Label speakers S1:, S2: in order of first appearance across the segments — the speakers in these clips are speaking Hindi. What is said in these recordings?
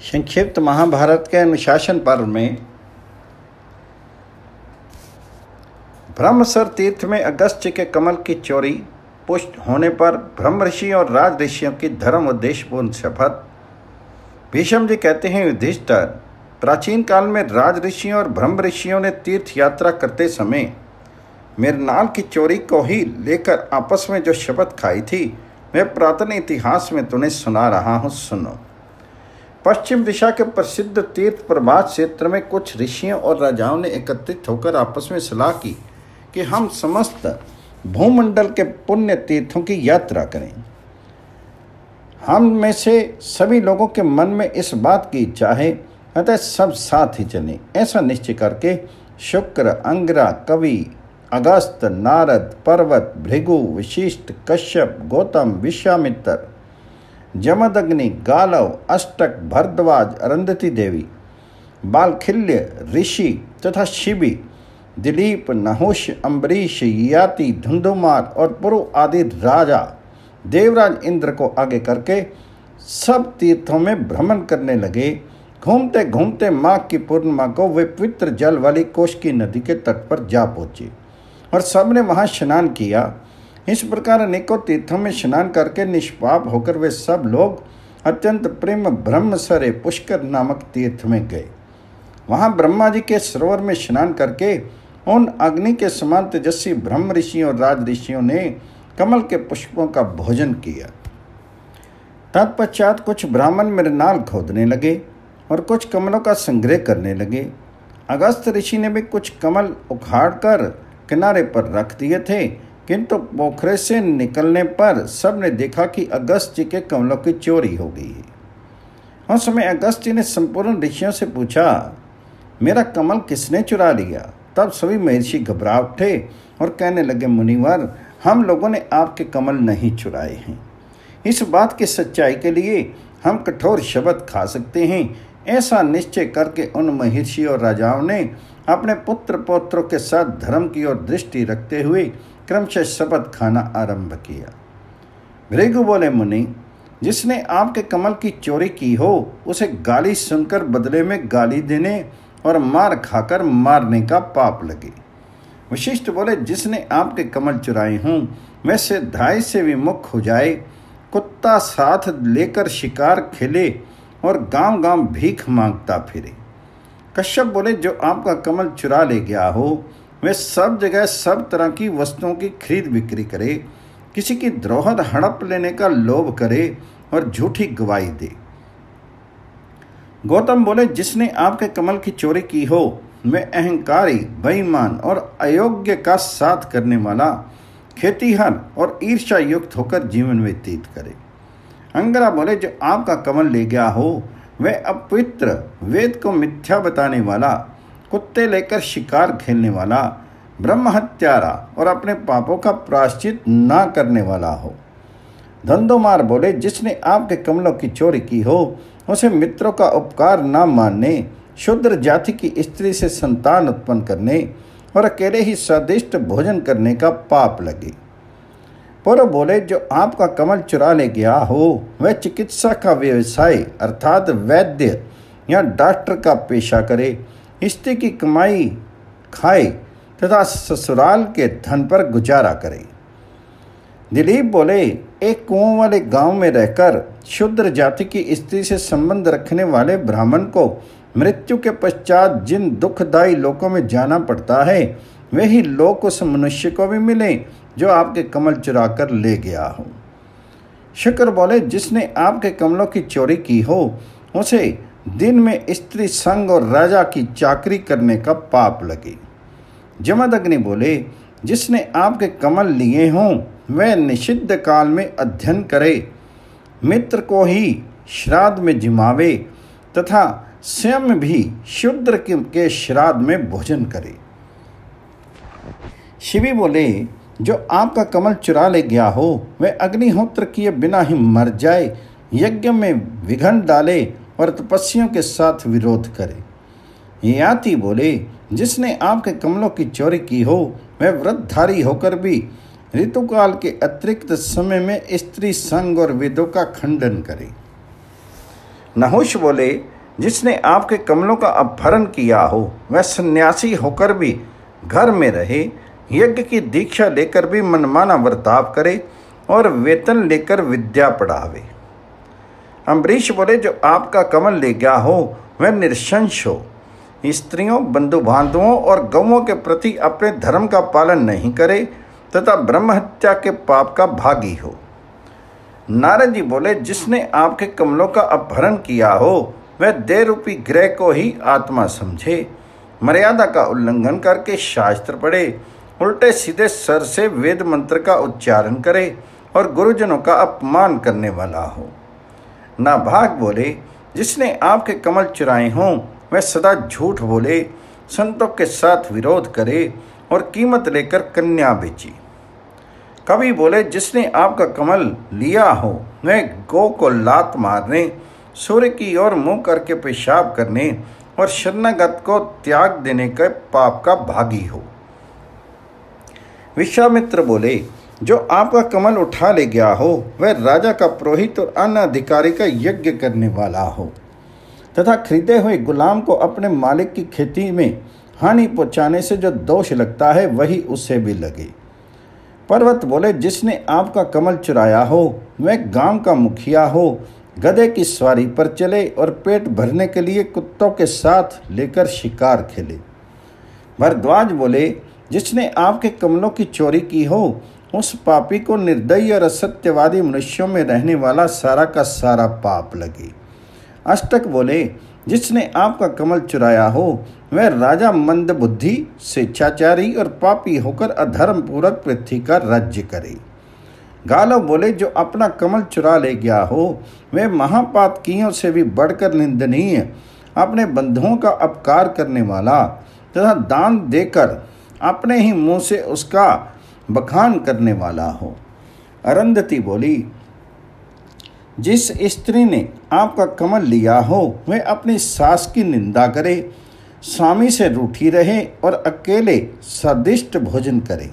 S1: संक्षिप्त महाभारत के अनुशासन पर्व में ब्रह्मसर तीर्थ में अगस्त्य के कमल की चोरी पुष्ट होने पर ब्रह्म ऋषि और राज ऋषियों की धर्म उद्देश्यपूर्ण शपथ। भीष्म जी कहते हैं, युधिष्ठिर, प्राचीन काल में राज ऋषियों और ब्रह्म ऋषियों ने तीर्थ यात्रा करते समय मृणाल की चोरी को ही लेकर आपस में जो शपथ खाई थी वह पुरातन इतिहास में तुम्हें सुना रहा हूँ, सुनो। पश्चिम दिशा के प्रसिद्ध तीर्थ प्रभास क्षेत्र में कुछ ऋषियों और राजाओं ने एकत्रित होकर आपस में सलाह की कि हम समस्त भूमंडल के पुण्य तीर्थों की यात्रा करें। हम में से सभी लोगों के मन में इस बात की इच्छा है, अतः सब साथ ही चलें। ऐसा निश्चय करके शुक्र, अंगिरा, कवि, अगस्त, नारद, पर्वत, भृगु, वशिष्ठ, कश्यप, गौतम, विश्वामित्र, जमदग्नि, गालव, अष्टक, भरद्वाज, अरुंधति देवी, बालखिल्य ऋषि तथा शिबी, दिलीप, नहुष, अम्बरीश, याति, धुंधुमार और पुरु आदि राजा देवराज इंद्र को आगे करके सब तीर्थों में भ्रमण करने लगे। घूमते घूमते माघ की पूर्णिमा को वे पवित्र जल वाली कोष्की नदी के तट पर जा पहुंचे और सबने वहां स्नान किया। इस प्रकार अनेकों तीर्थों में स्नान करके निष्पाप होकर वे सब लोग अत्यंत प्रेम ब्रह्मसरे पुष्कर नामक तीर्थ में गए। वहां ब्रह्मा जी के सरोवर में स्नान करके उन अग्नि के समान तेजस्वी ब्रह्म ऋषियों और राज ऋषियों ने कमल के पुष्पों का भोजन किया। तत्पश्चात कुछ ब्राह्मण मृणाल खोदने लगे और कुछ कमलों का संग्रह करने लगे। अगस्त ऋषि ने भी कुछ कमल उखाड़कर किनारे पर रख दिए थे, किंतु पोखरे से निकलने पर सबने देखा कि अगस्त जी के कमलों की चोरी हो गई है। उस समय अगस्त जी ने संपूर्ण ऋषियों से पूछा, मेरा कमल किसने चुरा लिया? तब सभी महर्षि घबरा उठे और कहने लगे, मुनिवर, हम लोगों ने आपके कमल नहीं चुराए हैं। इस बात की सच्चाई के लिए हम कठोर शपथ खा सकते हैं। ऐसा निश्चय करके उन महर्षि और राजाओं ने अपने पुत्र पौत्रों के साथ धर्म की ओर दृष्टि रखते हुए क्रमशः शपथ खाना आरंभ किया। भृगु बोले, मुनि, जिसने आपके कमल की चोरी की हो उसे गाली सुनकर बदले में गाली देने और मार खाकर मारने का पाप लगे। वशिष्ठ बोले, जिसने आपके कमल चुराए हों वैसे धाय से विमुख हो जाए, कुत्ता साथ लेकर शिकार खेले और गांव गांव भीख मांगता फिरे। कश्यप बोले, जो आपका कमल चुरा ले गया हो वह सब जगह सब तरह की वस्तुओं की खरीद बिक्री करे, किसी की धरोहर हड़प लेने का लोभ करे और झूठी गवाही दे। गौतम बोले, जिसने आपके कमल की चोरी की हो वह अहंकारी, बेईमान और अयोग्य का साथ करने वाला, खेतीहर और ईर्ष्या युक्त होकर जीवन व्यतीत करे। अंगिरा बोले, जो आपका कमल ले गया हो वह अपवित्र, वेद को मिथ्या बताने वाला, कुत्ते लेकर शिकार खेलने वाला, ब्रह्म हत्यारा और अपने पापों का प्रायश्चित ना करने वाला हो। धुंधुमार बोले, जिसने आपके कमलों की चोरी की हो उसे मित्रों का उपकार ना मानने, शूद्र जाति की स्त्री से संतान उत्पन्न करने और अकेले ही स्वादिष्ट भोजन करने का पाप लगे। पुरु बोले, जो आपका कमल चुरा ले गया हो वह चिकित्सा का व्यवसाय अर्थात वैद्य या डॉक्टर का पेशा करे, स्त्री की कमाई खाए तथा ससुराल के धन पर गुजारा करे। दिलीप बोले, एक कुओं वाले गांव में रहकर शूद्र जाति की स्त्री से संबंध रखने वाले ब्राह्मण को मृत्यु के पश्चात जिन दुखदायी लोकों में जाना पड़ता है वही लोक उस मनुष्य को भी मिले जो आपके कमल चुरा कर ले गया हो। शुक्र बोले, जिसने आपके कमलों की चोरी की हो उसे दिन में स्त्री संग और राजा की चाकरी करने का पाप लगे। जमदग्नि बोले, जिसने आपके कमल लिए हों वह निषिद्ध काल में अध्ययन करे, मित्र को ही श्राद्ध में जिमावे तथा स्वयं भी शूद्र के श्राद्ध में भोजन करे। शिवी बोले, जो आपका कमल चुरा ले गया हो वह अग्निहोत्र किए बिना ही मर जाए, यज्ञ में विघ्न डाले और तपस्वियों के साथ विरोध करे। याति बोले, जिसने आपके कमलों की चोरी की हो वह व्रतधारी होकर भी ऋतुकाल के अतिरिक्त समय में स्त्री संग और वेदों का खंडन करे। नहुष बोले, जिसने आपके कमलों का अपहरण किया हो वह सन्यासी होकर भी घर में रहे, यज्ञ की दीक्षा लेकर भी मनमाना बर्ताव करे और वेतन लेकर विद्या पढ़ावे। अम्बरीश बोले, जो आपका कमल ले गया हो वह निरशंस हो, स्त्रियों, बंधु बांधवों और गौओं के प्रति अपने धर्म का पालन नहीं करे तथा ब्रह्म हत्या के पाप का भागी हो। नारद जी बोले, जिसने आपके कमलों का अपहरण किया हो वह देह रूपी ग्रह को ही आत्मा समझे, मर्यादा का उल्लंघन करके शास्त्र पढ़े, उल्टे सीधे सर से वेद मंत्र का उच्चारण करे और गुरुजनों का अपमान करने वाला हो। नाभाग बोले, जिसने आपके कमल चुराए हों वह सदा झूठ बोले, संतों के साथ विरोध करे और कीमत लेकर कन्या बेची। कवि बोले, जिसने आपका कमल लिया हो वह गौ को लात मारने, सूर्य की ओर मुंह करके पेशाब करने और शरणागत को त्याग देने के पाप का भागी हो। विश्वामित्र बोले, जो आपका कमल उठा ले गया हो वह राजा का पुरोहित और अन्य अधिकारी का यज्ञ करने वाला हो तथा खरीदे हुए गुलाम को अपने मालिक की खेती में हानि पहुंचाने से जो दोष लगता है वही उसे भी लगे। पर्वत बोले, जिसने आपका कमल चुराया हो वह गांव का मुखिया हो, गधे की सवारी पर चले और पेट भरने के लिए कुत्तों के साथ लेकर शिकार खेले। भरद्वाज बोले, जिसने आपके कमलों की चोरी की हो उस पापी को निर्दयी और असत्यवादी मनुष्यों में रहने वाला सारा का सारा पाप लगे। अष्टक बोले, जिसने आपका कमल चुराया हो वह राजा मंदबुद्धि, स्वेच्छाचारी और पापी होकर अधर्म पूर्वक पृथ्वी का राज्य करे। गालव बोले, जो अपना कमल चुरा ले गया हो वह महापातकियों से भी बढ़कर निंदनीय, अपने बंधुओं का अपकार करने वाला तथा दान देकर अपने ही मुंह से उसका बखान करने वाला हो। अरुंधति बोली, जिस स्त्री ने आपका कमल लिया हो वह अपनी सास की निंदा करे, स्वामी से रूठी रहे और अकेले स्वादिष्ट भोजन करे।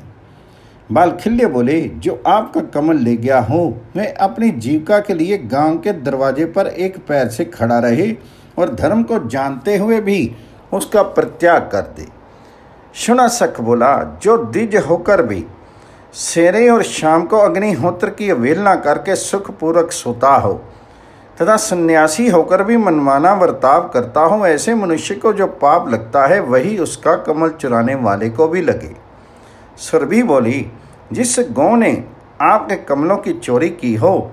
S1: बालखिल्य बोले, जो आपका कमल ले गया हो वह अपनी जीविका के लिए गांव के दरवाजे पर एक पैर से खड़ा रहे और धर्म को जानते हुए भी उसका परित्याग कर दे। शुनशक बोला, जो द्विज होकर भी सवेरे और शाम को अग्निहोत्र की अवहेलना करके सुखपूर्वक सोता हो तथा सन्यासी होकर भी मनमाना बर्ताव करता हो, ऐसे मनुष्य को जो पाप लगता है वही उसका कमल चुराने वाले को भी लगे। सुरभि बोली, जिस गौ ने आपके कमलों की चोरी की हो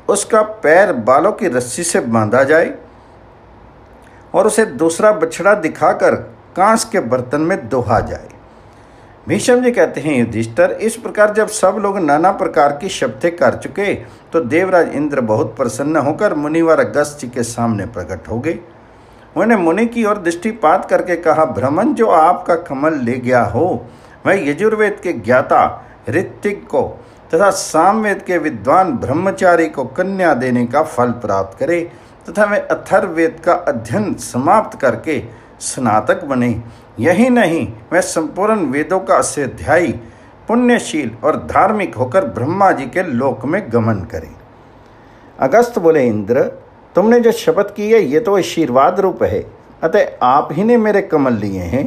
S1: उसका पैर बालों की रस्सी से बांधा जाए और उसे दूसरा बछड़ा दिखाकर कांस के बर्तन में दोहा जाए। भीष्म जी कहते हैं, युधिष्ठिर, इस प्रकार जब सब लोग नाना प्रकार की शपथें कर चुके तो देवराज इंद्र बहुत प्रसन्न होकर मुनिवर अगस्त्य के सामने प्रकट हो गए। उन्होंने मुनि की ओर दृष्टिपात करके कहा, ब्राह्मण, जो आपका कमल ले गया हो वह यजुर्वेद के ज्ञाता ऋत्विक को तथा सामवेद के विद्वान ब्रह्मचारी को कन्या देने का फल प्राप्त करे तथा वह अथर्ववेद का अध्ययन समाप्त करके स्नातक बने। यही नहीं, वह संपूर्ण वेदों का अष्टाध्यायी, पुण्यशील और धार्मिक होकर ब्रह्मा जी के लोक में गमन करे। अगस्त बोले, इंद्र, तुमने जो शपथ की है ये तो आशीर्वाद रूप है, अतः आप ही ने मेरे कमल लिए हैं,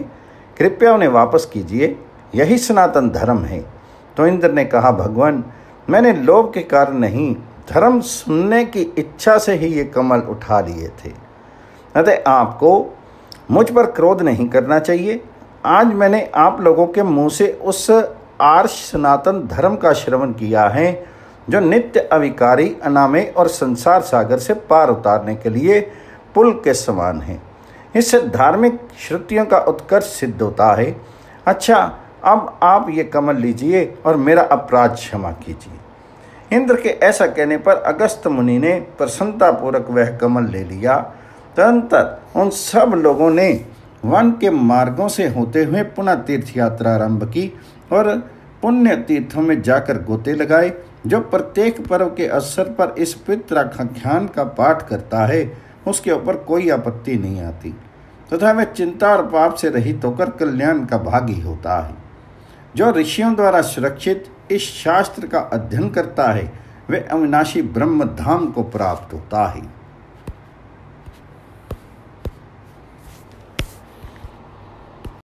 S1: कृपया उन्हें वापस कीजिए, यही सनातन धर्म है। तो इंद्र ने कहा, भगवान, मैंने लोभ के कारण नहीं, धर्म सुनने की इच्छा से ही ये कमल उठा लिए थे, अतः आपको मुझ पर क्रोध नहीं करना चाहिए। आज मैंने आप लोगों के मुंह से उस आर्ष सनातन धर्म का श्रवण किया है जो नित्य अविकारी, अनामय और संसार सागर से पार उतारने के लिए पुल के समान है। इससे धार्मिक श्रुतियों का उत्कर्ष सिद्ध होता है। अच्छा, अब आप ये कमल लीजिए और मेरा अपराध क्षमा कीजिए। इंद्र के ऐसा कहने पर अगस्त मुनि ने प्रसन्नतापूर्वक वह कमल ले लिया। तदनंतर उन सब लोगों ने वन के मार्गों से होते हुए पुनः तीर्थ यात्रा आरंभ की और पुण्य तीर्थों में जाकर गोते लगाए। जो प्रत्येक पर्व के अवसर पर इस पितराख्यान का पाठ करता है उसके ऊपर कोई आपत्ति नहीं आती तथा वह चिंता और पाप से रहित होकर कल्याण का भागी होता है। जो ऋषियों द्वारा सुरक्षित इस शास्त्र का अध्ययन करता है वह अविनाशी ब्रह्म धाम को प्राप्त होता है।